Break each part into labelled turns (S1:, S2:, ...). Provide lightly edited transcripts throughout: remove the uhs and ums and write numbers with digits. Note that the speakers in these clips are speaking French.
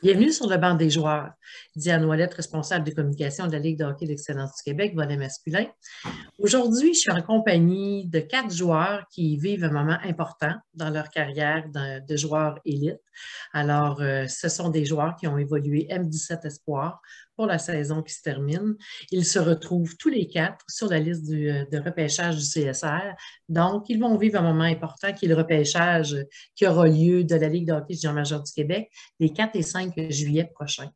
S1: Bienvenue sur le banc des joueurs. Diane Ouellette, responsable des communications de la Ligue de hockey d'excellence du Québec, volet masculin. Aujourd'hui, je suis en compagnie de 4 joueurs qui vivent un moment important dans leur carrière de joueurs élites. Alors, ce sont des joueurs qui ont évolué M17 Espoir pour la saison qui se termine. Ils se retrouvent tous les 4 sur la liste de repêchage du CSR. Donc, ils vont vivre un moment important qui est le repêchage qui aura lieu de la Ligue de hockey junior majeur du Québec les 4 et 5 juillet prochains.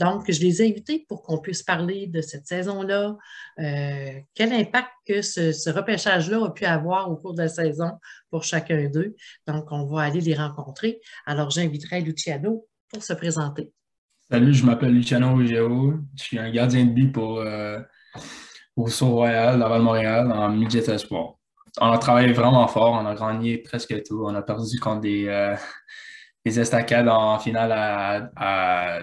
S1: Donc, je les ai invités pour qu'on puisse parler de cette saison-là, quel impact que ce repêchage-là a pu avoir au cours de la saison pour chacun d'eux. Donc, on va aller les rencontrer. Alors, j'inviterai Luciano pour se présenter.
S2: Salut, je m'appelle Luciano Ruggiero. Je suis un gardien de but pour Saut Royal, Laval-Montréal, en midget espoir. On a travaillé vraiment fort, on a gagné presque tout. On a perdu contre des estacades en finale à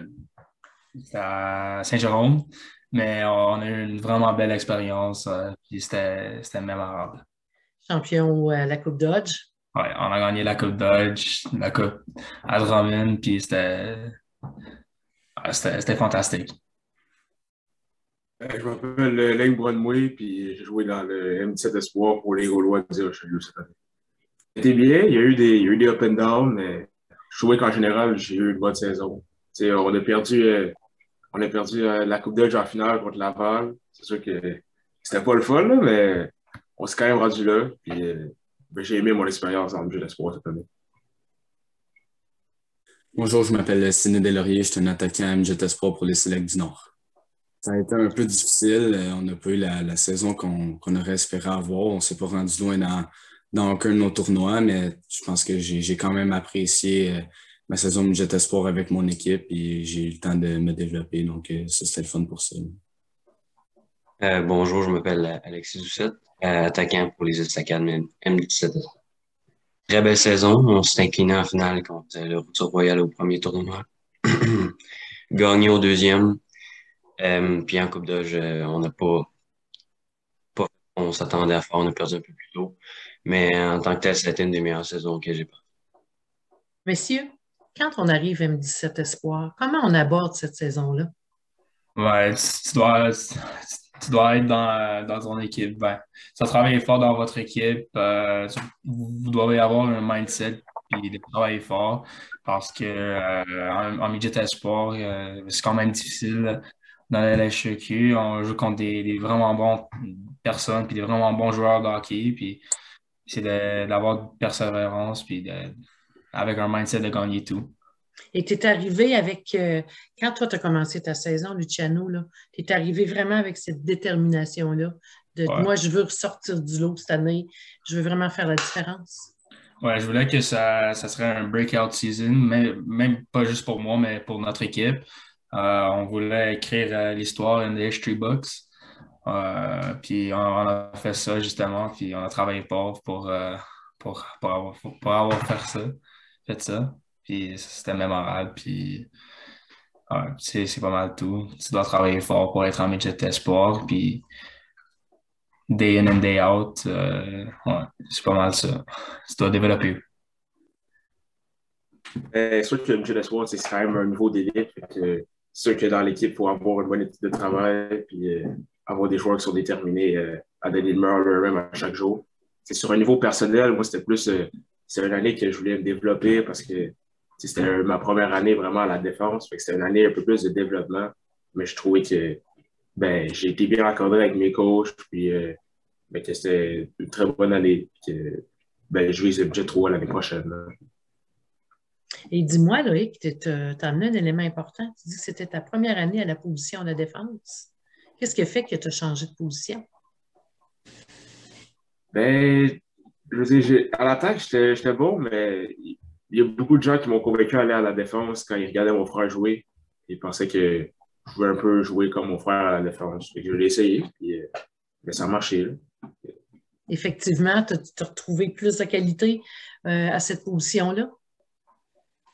S2: Saint-Jérôme, mais on a eu une vraiment belle expérience, puis c'était mémorable.
S1: Champion à la Coupe Dodge.
S2: Ouais, on a gagné la Coupe Dodge, la Coupe à Drummond, puis c'était fantastique.
S3: Je m'appelle Lane Brunway, puis j'ai joué dans le M17 Espoir pour les Gaulois de Richelieu cette année. C'était bien, il y a eu des up and down, mais je trouvais qu'en général, j'ai eu une bonne saison. Tu sais, on a perdu la Coupe Dodge en finale contre Laval. C'est sûr que c'était pas le fun, là, mais on s'est quand même rendu là. Puis, ben, j'ai aimé mon expérience en jeu d'espoir cette année.
S4: Bonjour, je m'appelle Sidney Deslauriers, je suis un attaquant à MJT Espoir pour les Selects du Nord. Ça a été un peu difficile, on n'a pas eu la saison qu'on aurait espéré avoir. On ne s'est pas rendu loin dans aucun de nos tournois, mais je pense que j'ai quand même apprécié ma saison MJT Espoir avec mon équipe et j'ai eu le temps de me développer, donc ça c'était le fun pour ça.
S5: Bonjour, je m'appelle Alexis Doucette, attaquant pour les Estacades M17. Très belle saison. On s'est incliné en finale contre le Retour Royal au premier tournoi. Gagné au deuxième. Puis en Coupe d'Âge, on n'a pas on s'attendait à faire, on a perdu un peu plus tôt. Mais en tant que tel, c'était une des meilleures saisons que j'ai passées.
S1: Messieurs, quand on arrive M17 Espoir, comment on aborde cette saison-là?
S2: Ouais, tu dois être dans ton équipe. Ben, ça travaille fort dans votre équipe. Vous devez avoir un mindset et de travailler fort parce que en midget sport, c'est quand même difficile dans la LHEQ. On joue contre des vraiment bons personnes puis des vraiment bons joueurs de hockey. Puis c'est d'avoir de persévérance puis avec un mindset de gagner tout.
S1: Et tu es arrivé avec, quand toi, tu as commencé ta saison, Luciano, tu es arrivé vraiment avec cette détermination-là de
S2: Ouais.
S1: moi, je veux ressortir du lot cette année, je veux vraiment faire la différence.
S2: Ouais, je voulais que ça serait un breakout season, mais même pas juste pour moi, mais pour notre équipe. On voulait écrire l'histoire in the history books. Puis on a fait ça justement, puis on a travaillé fort pour avoir fait ça. Puis c'était mémorable, puis ouais, c'est pas mal tout. Tu dois travailler fort pour être en midget espoir, puis day in and day out, ouais, c'est pas mal ça. Tu dois développer.
S3: C'est sûr que le jeu d'espoir, c'est quand même un niveau d'élite. C'est sûr que dans l'équipe, il faut avoir une bonne éthique de travail, puis avoir des joueurs qui sont déterminés à donner le meilleur d'eux-mêmes à chaque jour. C'est sur un niveau personnel, moi, c'était plus, c'est une année que je voulais me développer parce que c'était ma première année vraiment à la défense. Fait que c'était une année un peu plus de développement. Mais je trouvais que ben, j'ai été bien encadré avec mes coachs, puis ben, que c'était une très bonne année. Puis que ben, je vise le budget 3 l'année prochaine, là.
S1: Et dis-moi, Loïc, tu as amené un élément important. Tu dis que c'était ta première année à la position de défense. Qu'est-ce qui a fait que tu as changé de position?
S3: Ben, je veux dire, à l'attaque, j'étais bon, mais il y a beaucoup de gens qui m'ont convaincu à aller à la défense quand ils regardaient mon frère jouer. Ils pensaient que je pouvais un peu jouer comme mon frère à la défense. Fait que je l'ai essayé, puis ben, ça a marché, là.
S1: Effectivement, tu as retrouvé plus de qualité à cette position-là.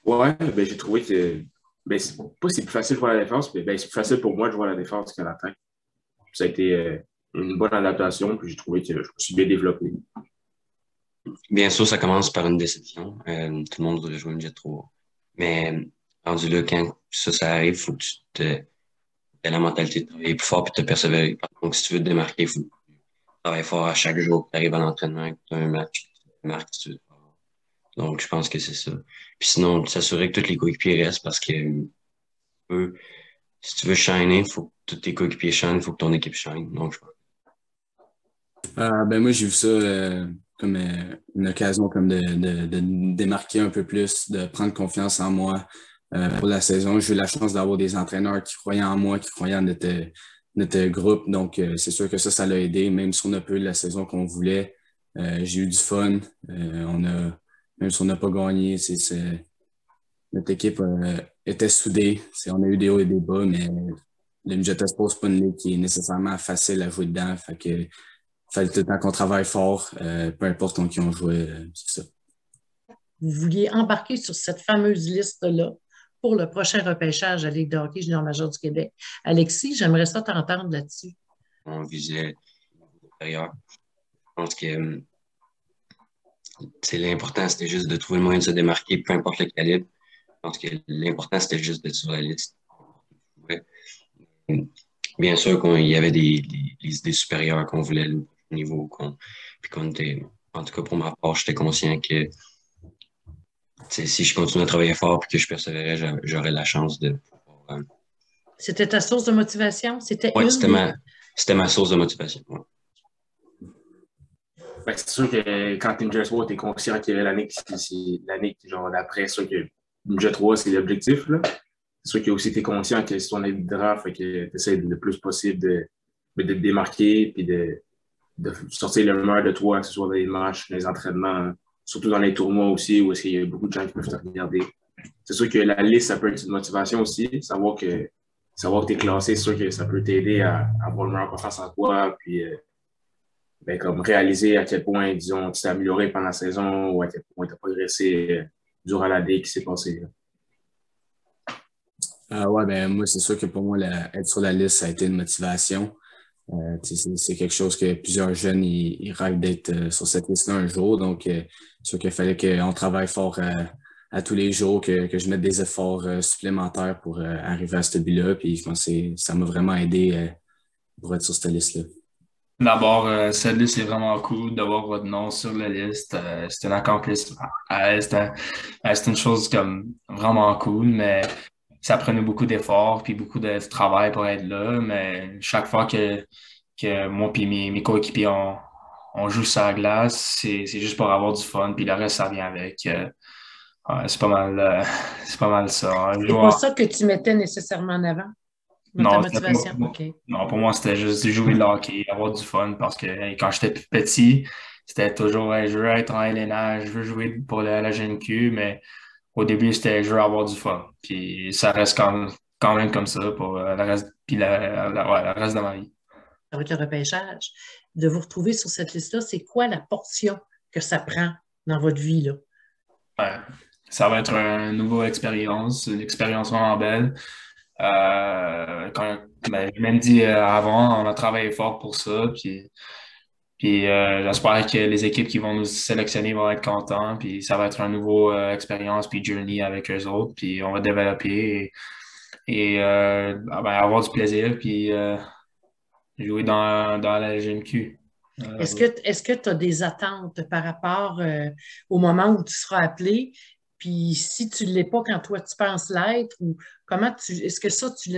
S3: Ouais, ben, j'ai trouvé que ben, c'est pas si c'est plus facile de jouer à la défense, mais ben, c'est plus facile pour moi de jouer à la défense qu'à l'attaque. Ça a été une bonne adaptation, puis j'ai trouvé que je me suis bien développé.
S5: Bien sûr, ça commence par une déception. Tout le monde voudrait jouer une Jet 3. Mais rendu là, quand ça arrive, il faut que tu aies la mentalité de travailler plus fort et de te persévérer. Donc, si tu veux te démarquer, il faut que tu travailles fort à chaque jour, que tu arrives à l'entraînement, que tu as un match, que tu te démarques, si tu veux. Donc, je pense que c'est ça. Puis sinon, s'assurer que tous les coéquipiers restent parce que eux, si tu veux shiner, il faut que tous tes coéquipiers shine, il faut que ton équipe shine. Donc, je pense.
S4: Ben moi, j'ai vu ça comme une occasion comme de me démarquer un peu plus, de prendre confiance en moi pour la saison. J'ai eu la chance d'avoir des entraîneurs qui croyaient en moi, qui croyaient en notre groupe. Donc, c'est sûr que ça l'a aidé, même si on n'a pas eu la saison qu'on voulait. J'ai eu du fun. Même si on n'a pas gagné, notre équipe était soudée. On a eu des hauts et des bas, mais le Midget Sport, c'est pas une ligue qui est nécessairement facile à jouer dedans. Fait que fallait tout le temps qu'on travaille fort, peu importe contre qui on jouait, c'est ça.
S1: Vous vouliez embarquer sur cette fameuse liste-là pour le prochain repêchage à la Ligue de hockey junior major du Québec. Alexis, j'aimerais ça t'entendre là-dessus.
S5: On visait supérieur. Je pense que l'important, c'était juste de trouver le moyen de se démarquer, peu importe le calibre. Je pense que l'important, c'était juste d'être sur la liste. Ouais. Bien sûr qu'il y avait des idées supérieures qu'on voulait au niveau, puis qu'on était, en tout cas pour ma part, j'étais conscient que si je continue à travailler fort et que je persévérais, j'aurais la chance de pouvoir.
S1: C'était ta source de motivation? C'était
S5: Oui,
S1: une
S5: c'était ma source de motivation. Ouais.
S3: Ben, c'est sûr que quand tu es Midget 3, tu es conscient que l'année genre d'après, c'est sûr que Midget 3, c'est l'objectif. Là. C'est sûr que aussi tu es conscient que si on est draft, que tu essaies le plus possible de te démarquer puis de sortir le meilleur de toi, que ce soit dans les matchs, dans les entraînements, surtout dans les tournois aussi, où il y a beaucoup de gens qui peuvent te regarder. C'est sûr que la liste, ça peut être une motivation aussi. Savoir que tu es classé, c'est sûr que ça peut t'aider à avoir une meilleure confiance en toi, puis comme réaliser à quel point, disons, tu t'es amélioré pendant la saison ou à quel point tu as progressé durant l'année qui s'est passée.
S4: Ouais, ben moi, c'est sûr que pour moi, être sur la liste, ça a été une motivation. C'est quelque chose que plusieurs jeunes ils rêvent d'être sur cette liste-là un jour. Donc, c'est sûr qu'il fallait qu'on travaille fort à tous les jours, que je mette des efforts supplémentaires pour arriver à ce but-là. Puis je pense que ça m'a vraiment aidé pour être sur cette liste-là.
S2: D'abord, cette liste est vraiment cool d'avoir votre nom sur la liste. C'est un accomplissement. C'est une chose comme vraiment cool, mais ça prenait beaucoup d'efforts puis beaucoup de travail pour être là. Mais chaque fois que moi et mes coéquipiers on joue sur la glace, c'est juste pour avoir du fun, puis le reste, ça vient avec. Ouais, c'est pas mal ça. Un
S1: C'est pas
S2: joueur,
S1: ça que tu mettais nécessairement en avant, dans ta
S2: non,
S1: motivation? OK.
S2: non, pour moi, c'était juste jouer le hockey, avoir du fun, parce que hey, quand j'étais plus petit, c'était toujours hey, je veux être en LNH, je veux jouer pour la GNQ, mais au début, c'était je veux avoir du fun. Puis ça reste quand même comme ça pour le reste, puis le reste de ma vie.
S1: Avec le repêchage, de vous retrouver sur cette liste-là, c'est quoi la portion que ça prend dans votre vie, là?
S2: Ouais. Ça va être une nouvelle expérience, une expérience vraiment belle. J'ai même dit avant, on a travaillé fort pour ça. Puis j'espère que les équipes qui vont nous sélectionner vont être contents. Puis ça va être une nouvelle expérience, puis journey avec eux autres. Puis on va développer avoir du plaisir, puis jouer dans la GMQ.
S1: Est-ce que tu as des attentes par rapport au moment où tu seras appelé? Puis si tu ne l'es pas quand toi tu penses l'être, ou est-ce que ça, tu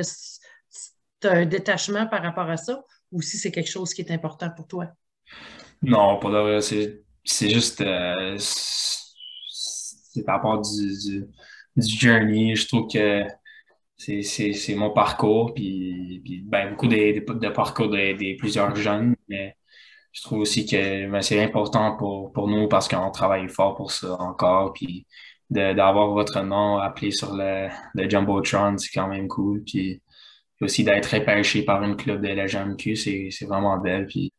S1: as un détachement par rapport à ça, ou si c'est quelque chose qui est important pour toi?
S2: Non, pour le vrai, c'est juste c'est par rapport du journey. Je trouve que c'est mon parcours, puis ben, beaucoup de parcours des plusieurs jeunes, mais je trouve aussi que ben, c'est important pour nous parce qu'on travaille fort pour ça encore, puis d'avoir votre nom appelé sur le Jumbotron, c'est quand même cool, puis aussi d'être repêché par une club de la GMQ, c'est vraiment belle, puis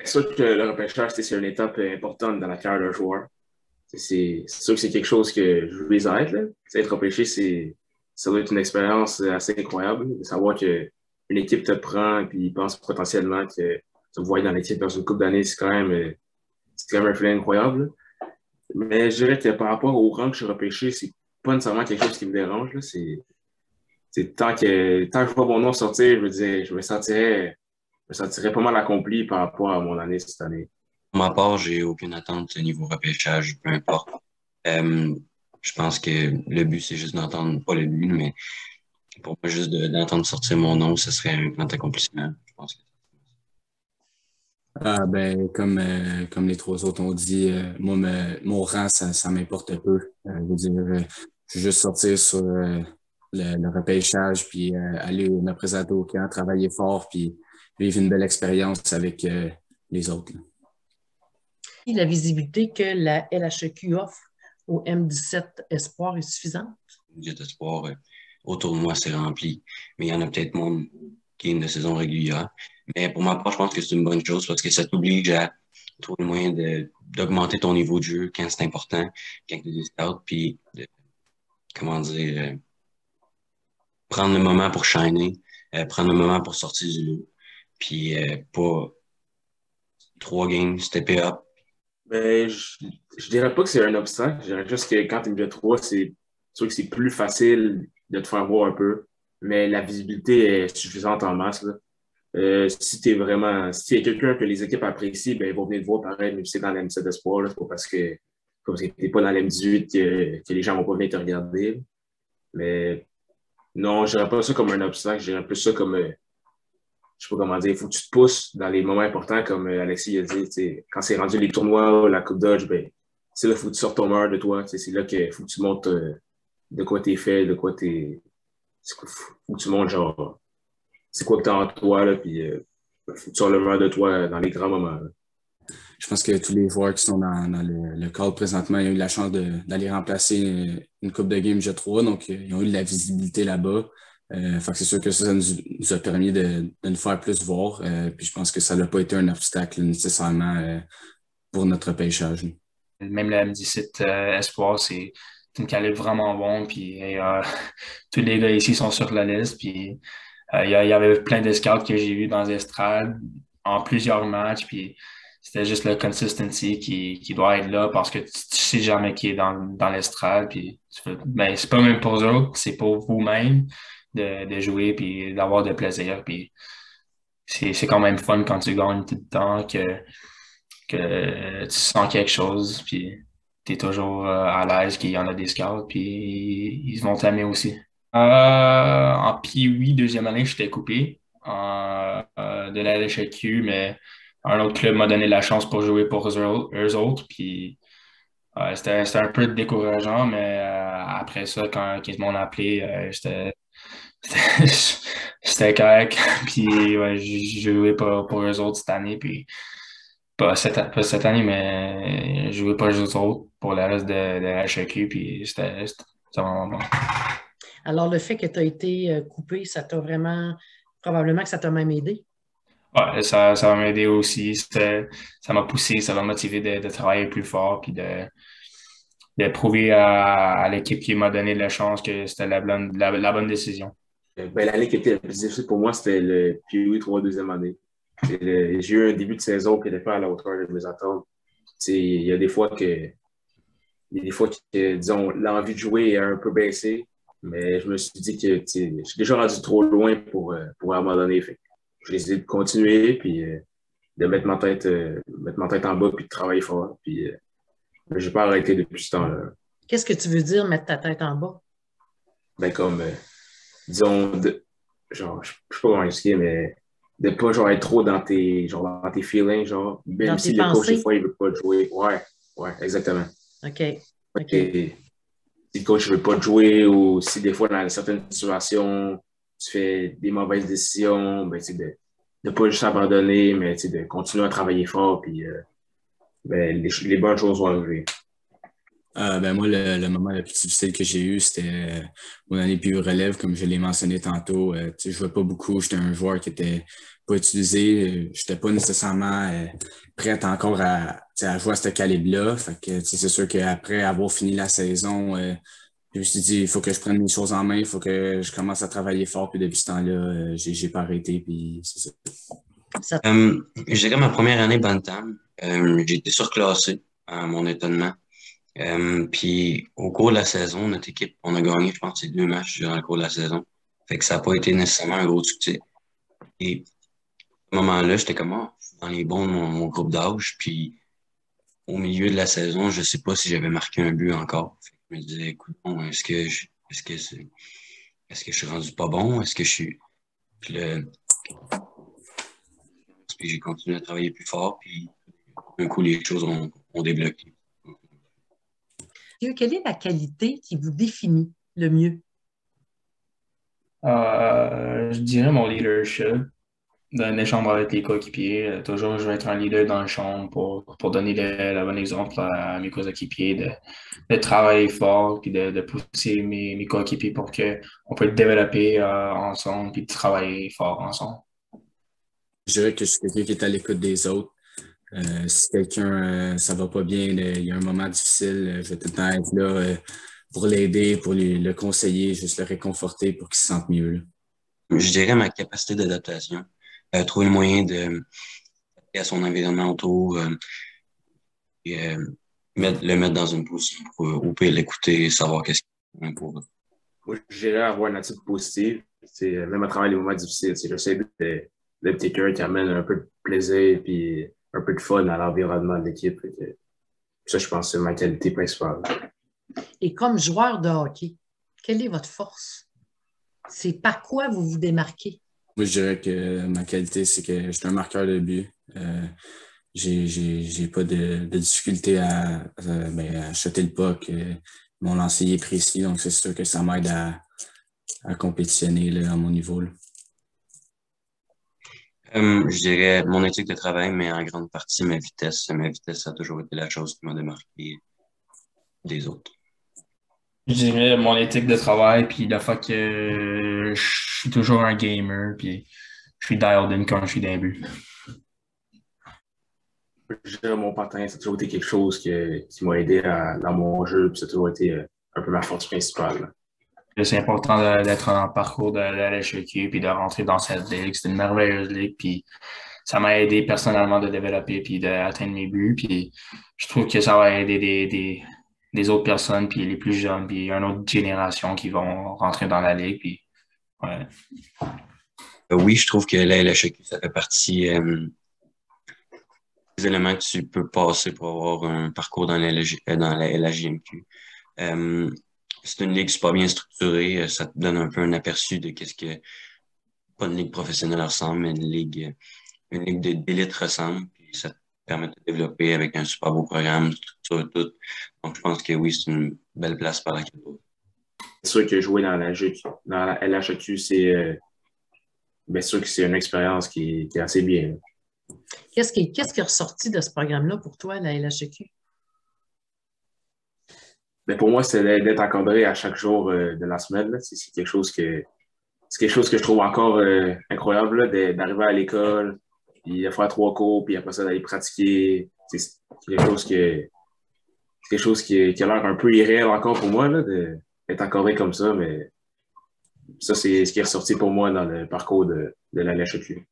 S3: C'est sûr que le repêchage, c'est une étape importante dans la carrière d'un joueur. C'est sûr que c'est quelque chose que je les aide. Là. Être repêché, ça doit être une expérience assez incroyable. De savoir qu'une équipe te prend et pense potentiellement que tu me voyais dans l'équipe dans une couple d'années, c'est quand même un feeling incroyable. Mais je dirais que par rapport au rang que je suis repêché, pas nécessairement quelque chose qui me dérange. Là. Tant que je vois mon nom sortir, je me sentirais pas mal accompli par rapport à mon année cette année.
S5: Pour ma part, j'ai aucune attente au niveau repêchage, peu importe. Euh, je pense que le but, c'est juste d'entendre, pas le but, mais pour moi, juste d'entendre sortir mon nom, ce serait un grand accomplissement. Je pense que
S4: Ah, ben, comme les trois autres ont dit, moi, mon rang, ça m'importe peu. Je veux dire, je veux juste sortir sur le repêchage, puis aller me présenter au camp, travailler fort, puis vivre une belle expérience avec les autres. Là.
S1: Et la visibilité que la LHEQ offre au M17 Espoir est suffisante?
S5: le budget d'espoir, autour de moi, c'est rempli. Mais il y en a peut-être moins qui est une de saison régulière. Mais pour ma part, je pense que c'est une bonne chose parce que ça t'oblige à trouver le moyen d'augmenter ton niveau de jeu quand c'est important, quand tu es des scouts, puis comment dire, prendre le moment pour shiner, prendre le moment pour sortir du lot, puis pas 3 games, step up.
S3: Mais je dirais pas que c'est un obstacle. Je dirais juste que quand tu es MJ3, c'est sûr que c'est plus facile de te faire voir un peu. Mais la visibilité est suffisante en masse. Là. Si y a quelqu'un que les équipes apprécient, ben, ils vont venir te voir pareil, même si c'est dans l'M7 Espoir. C'est pas parce que comme t'es pas dans l'M18 que les gens vont pas venir te regarder. Mais non, je dirais pas ça comme un obstacle. Je dirais plus ça comme je sais pas comment dire, il faut que tu te pousses dans les moments importants, comme Alexis a dit, quand c'est rendu les tournois, la Coupe Dodge, ben, c'est là qu'il faut que tu sortes ton meilleur de toi. C'est là qu'il faut que tu montres de quoi t'es fait, de quoi t'es. Faut que tu montres, genre, c'est quoi que t'as en toi, là, puis faut que tu sortes le meilleur de toi dans les grands moments. Là.
S4: Je pense que tous les joueurs qui sont dans le cadre présentement, ils ont eu la chance d'aller remplacer une coupe de game G3, donc ils ont eu de la visibilité là-bas. Fait que c'est sûr que ça nous a permis de nous faire plus voir. Puis je pense que ça n'a pas été un obstacle nécessairement pour notre pêchage.
S2: Même le M17 Espoir, c'est une calibre vraiment bon. Puis tous les gars ici sont sur la liste. Puis il y avait plein de scouts que j'ai vus dans les estrades en plusieurs matchs. Puis c'était juste le consistency qui doit être là parce que tu sais jamais qui est dans l'estrade. Puis ben, c'est pas même pour eux autres, c'est pour vous-même de jouer puis d'avoir de plaisir. Puis c'est quand même fun quand tu gagnes tout le temps que tu sens quelque chose, puis tu es toujours à l'aise qu'il y en a des scouts, puis ils vont t'aimer aussi. En Pee-Wee, deuxième année, j'étais coupé de la LHQ, mais un autre club m'a donné la chance pour jouer pour eux autres, puis c'était un peu décourageant, mais après ça, quand ils m'ont appelé, c'était correct. Puis ouais, j'ai joué pour eux autres cette année, puis pas cette année, mais je jouais pas juste autres pour le reste de la HQ, puis c'était vraiment bon.
S1: Alors, le fait que tu as été coupé, ça t'a vraiment, probablement que ça t'a même aidé.
S2: Ouais, ça va m'aider aussi. Ça m'a poussé, ça m'a motivé de travailler plus fort, puis de prouver à l'équipe qui m'a donné la chance que c'était la bonne décision.
S3: Ben, l'année qui était la plus difficile pour moi, c'était le PUI 3 deuxième année. J'ai eu un début de saison qui n'était pas à la hauteur de mes attentes. Il y a des fois que, disons, l'envie de jouer est un peu baissée, mais je me suis dit que je suis déjà rendu trop loin pour abandonner. Fait. J'ai décidé de continuer, puis de mettre ma tête en bas, puis de travailler fort. Puis je n'ai pas arrêté depuis ce temps-là.
S1: Qu'est-ce que tu veux dire, mettre ta tête en bas?
S3: Ben, comme, disons, genre, je ne sais pas comment expliquer, mais de ne pas genre, être trop dans tes feelings, genre, même si le coach, des fois, il ne veut pas te jouer. Ouais, exactement.
S1: OK.
S3: Si le coach ne veut pas te jouer ou si des fois, dans certaines situations, tu fais des mauvaises décisions, ben, de ne pas juste abandonner, mais de continuer à travailler fort, puis ben, les bonnes choses vont arriver.
S4: Ben moi, le moment le plus difficile que j'ai eu, c'était mon année puis relève, comme je l'ai mentionné tantôt. Je ne jouais pas beaucoup, j'étais un joueur qui était pas utilisé. Je n'étais pas nécessairement prêt encore à jouer à ce calibre-là. Fait que c'est sûr qu'après avoir fini la saison, je me suis dit, il faut que je prenne mes choses en main, il faut que je commence à travailler fort. Puis depuis ce temps-là, j'ai pas arrêté, puis c'est ça.
S5: Je dirais ma première année Bantam, j'ai été surclassé à mon étonnement. Puis au cours de la saison, notre équipe, on a gagné, je pense, 2 matchs durant le cours de la saison. Fait que ça n'a pas été nécessairement un gros succès. Et à ce moment-là, j'étais comme, je suis dans les bons de mon groupe d'âge. Puis au milieu de la saison, je sais pas si j'avais marqué un but encore. Fait que je me disais, écoute, bon, est-ce que je suis rendu pas bon? Est-ce que je suis. Puis, puis j'ai continué à travailler plus fort. Puis d'un coup, les choses ont débloqué.
S1: Quelle est la qualité qui vous définit le mieux?
S2: Je dirais mon leadership dans les chambres avec les coéquipiers. Toujours, je vais être un leader dans le champ pour donner le bon exemple à mes coéquipiers, de travailler fort puis de pousser mes coéquipiers pour qu'on puisse développer ensemble puis de travailler fort ensemble.
S4: Je dirais que je suis quelqu'un qui est à l'écoute des autres. Si quelqu'un, ça va pas bien, il y a un moment difficile, je vais tout le temps être là pour l'aider, pour le conseiller, juste le réconforter pour qu'il se sente mieux, là.
S5: Je dirais ma capacité d'adaptation. Trouver le moyen de à son environnement autour et le mettre dans une position pour au pire l'écouter, savoir qu'est-ce qu'il a pour.
S3: Moi, je dirais avoir une attitude positive. Même à travers les moments difficiles, j'essaie d'être quelqu'un qui amène un peu de plaisir et un peu de fun à l'environnement de l'équipe. Ça, je pense que c'est ma qualité principale.
S1: Et comme joueur de hockey, quelle est votre force? C'est par quoi vous vous démarquez?
S4: Moi, je dirais que ma qualité, c'est que je suis un marqueur de but. J'ai pas de difficulté à shotter le puck. Mon lancer est précis, donc c'est sûr que ça m'aide à compétitionner là, à mon niveau, là.
S5: Je dirais mon éthique de travail, mais en grande partie ma vitesse. Ma vitesse a toujours été la chose qui m'a démarqué des autres.
S2: Je dirais mon éthique de travail, puis la fois que je suis toujours un gamer, puis je suis dialed in quand je suis dans le but.
S3: Je dirais mon patin, ça a toujours été quelque chose qui m'a aidé dans mon jeu, puis ça a toujours été un peu ma force principale.
S2: C'est important d'être dans le parcours de la LHEQ puis de rentrer dans cette ligue. C'est une merveilleuse ligue, puis ça m'a aidé personnellement de développer puis d'atteindre mes buts. Puis je trouve que ça va aider des autres personnes, puis les plus jeunes, puis une autre génération qui vont rentrer dans la ligue. Puis, ouais.
S5: Oui, je trouve que la LHEQ, ça fait partie des éléments que tu peux passer pour avoir un parcours dans dans la LHJMQ. C'est une ligue super bien structurée. Ça te donne un peu un aperçu de qu'est-ce que pas une ligue professionnelle ressemble, mais une ligue d'élite ressemble. Puis ça te permet de te développer avec un super beau programme, structure et tout. Donc, je pense que oui, c'est une belle place par laquelle.
S3: C'est sûr que jouer dans la LHEQ, c'est bien sûr que c'est une expérience qui est assez bien.
S1: Qu'est-ce qui est ressorti de ce programme-là pour toi, la LHEQ?
S3: Mais pour moi, c'est d'être encadré à chaque jour de la semaine. C'est quelque chose que je trouve encore incroyable là, d'arriver à l'école, puis de faire 3 cours, puis après ça d'aller pratiquer. C'est quelque chose qui a l'air un peu irréel encore pour moi là, d'être encadré comme ça, mais ça, c'est ce qui est ressorti pour moi dans le parcours de la LHEQ.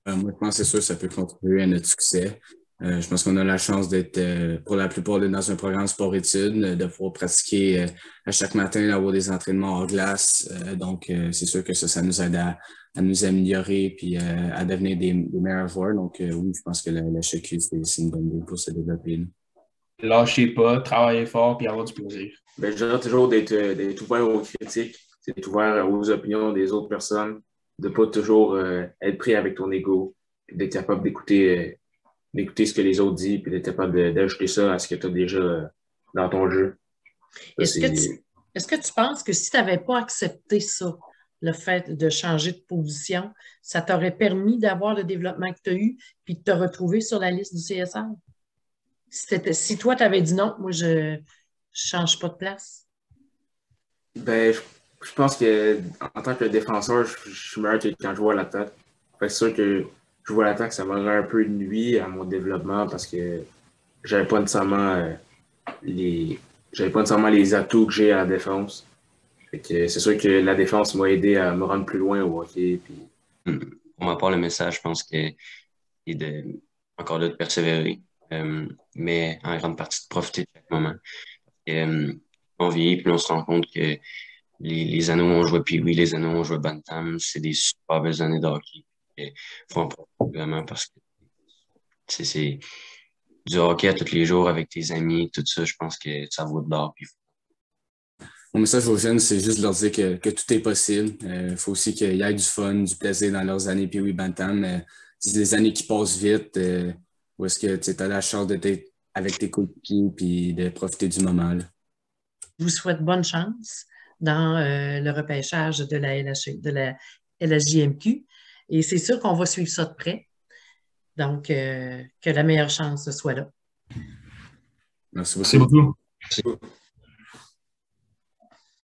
S4: Moi, je pense que c'est sûr que ça peut contribuer à notre succès. Je pense qu'on a la chance d'être, pour la plupart, dans un programme sport-études, de pouvoir pratiquer à chaque matin, d'avoir des entraînements hors glace. Donc, c'est sûr que ça nous aide à nous améliorer puis à devenir des meilleurs joueurs. Donc, oui, je pense que la HEQ, c'est une bonne idée pour se développer, là.
S2: Lâchez pas, travaillez fort puis avoir du plaisir.
S3: Ben, je dirais toujours d'être ouvert aux critiques, d'être ouvert aux opinions des autres personnes, de ne pas toujours être pris avec ton ego, d'être capable d'écouter ce que les autres disent, puis d'être capable d'ajouter ça à ce que tu as déjà dans ton jeu.
S1: Est-ce que tu penses que si tu n'avais pas accepté ça, le fait de changer de position, ça t'aurait permis d'avoir le développement que tu as eu puis de te retrouver sur la liste du CSR? Si toi, tu avais dit non, moi, je ne change pas de place.
S3: Ben, je pense qu'en tant que défenseur, je suis meilleur que quand je vois l'attaque. C'est sûr que je vois l'attaque, ça m'aurait un peu nuit à mon développement parce que j'avais pas nécessairement les atouts que j'ai à la défense. C'est sûr que la défense m'a aidé à me rendre plus loin au hockey. Puis...
S5: Pour ma part, le message, je pense qu'il est encore là de persévérer, mais en grande partie de profiter de chaque moment. On vieillit, puis on se rend compte que les années où on jouait Pee-Wee, les années où on jouait Bantam, c'est des super belles années de hockey. Il faut en profiter vraiment parce que c'est du hockey à tous les jours avec tes amis, tout ça, je pense que ça vaut de l'or.
S4: Mon message aux jeunes, c'est juste de leur dire que tout est possible. Il faut aussi qu'il y ait du fun, du plaisir dans leurs années Pee-Wee Bantam. C'est des années qui passent vite, où est-ce que tu as la chance d'être avec tes coéquipiers et de profiter du moment. Là.
S1: Je vous souhaite bonne chance dans le repêchage de la LHJMQ. Et c'est sûr qu'on va suivre ça de près. Donc, que la meilleure chance soit là.
S4: Merci
S2: Merci beaucoup.
S5: Merci.